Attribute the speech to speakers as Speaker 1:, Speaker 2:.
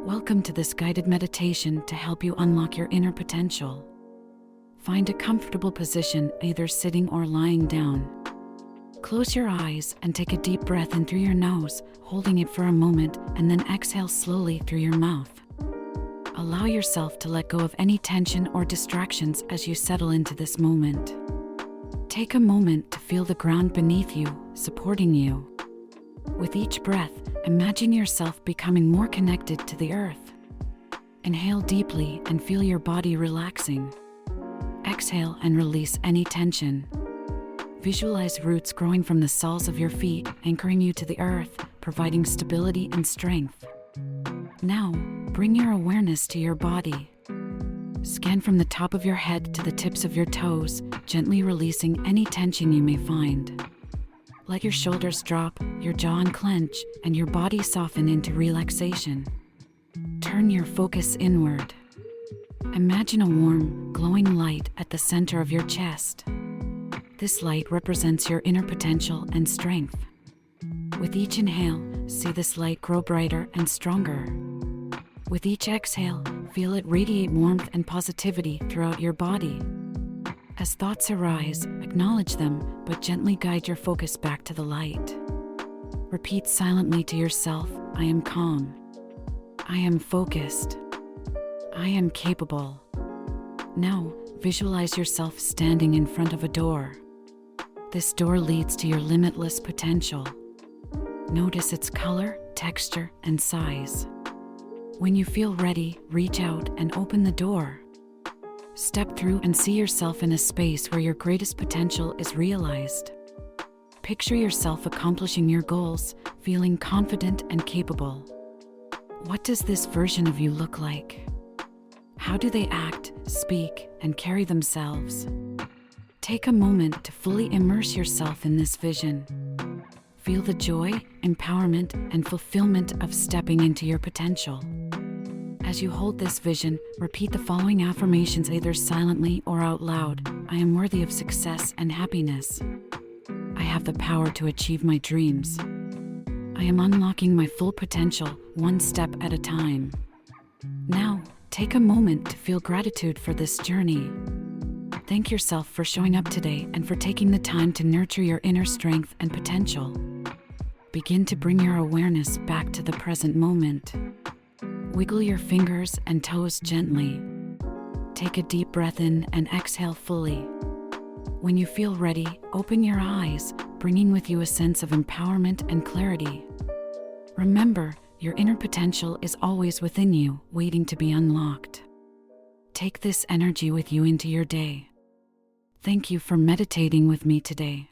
Speaker 1: Welcome to this guided meditation to help you unlock your inner potential. Find a comfortable position, either sitting or lying down. Close your eyes and take a deep breath in through your nose, holding it for a moment, and then exhale slowly through your mouth. Allow yourself to let go of any tension or distractions as you settle into this moment. Take a moment to feel the ground beneath you, supporting you. With each breath, imagine yourself becoming more connected to the earth. Inhale deeply and feel your body relaxing. Exhale and release any tension. Visualize roots growing from the soles of your feet, anchoring you to the earth, providing stability and strength. Now, bring your awareness to your body. Scan from the top of your head to the tips of your toes, gently releasing any tension you may find. Let your shoulders drop, your jaw unclench, and your body soften into relaxation. Turn your focus inward. Imagine a warm, glowing light at the center of your chest. This light represents your inner potential and strength. With each inhale, see this light grow brighter and stronger. With each exhale, feel it radiate warmth and positivity throughout your body. As thoughts arise, acknowledge them, but gently guide your focus back to the light. Repeat silently to yourself, I am calm. I am focused. I am capable. Now, visualize yourself standing in front of a door. This door leads to your limitless potential. Notice its color, texture, and size. When you feel ready, reach out and open the door. Step through and see yourself in a space where your greatest potential is realized. Picture yourself accomplishing your goals, feeling confident and capable. What does this version of you look like? How do they act, speak, and carry themselves? Take a moment to fully immerse yourself in this vision. Feel the joy, empowerment, and fulfillment of stepping into your potential. As you hold this vision, repeat the following affirmations either silently or out loud. I am worthy of success and happiness. I have the power to achieve my dreams. I am unlocking my full potential, one step at a time. Now, take a moment to feel gratitude for this journey. Thank yourself for showing up today and for taking the time to nurture your inner strength and potential. Begin to bring your awareness back to the present moment. Wiggle your fingers and toes gently. Take a deep breath in and exhale fully. When you feel ready, open your eyes, bringing with you a sense of empowerment and clarity. Remember, your inner potential is always within you, waiting to be unlocked. Take this energy with you into your day. Thank you for meditating with me today.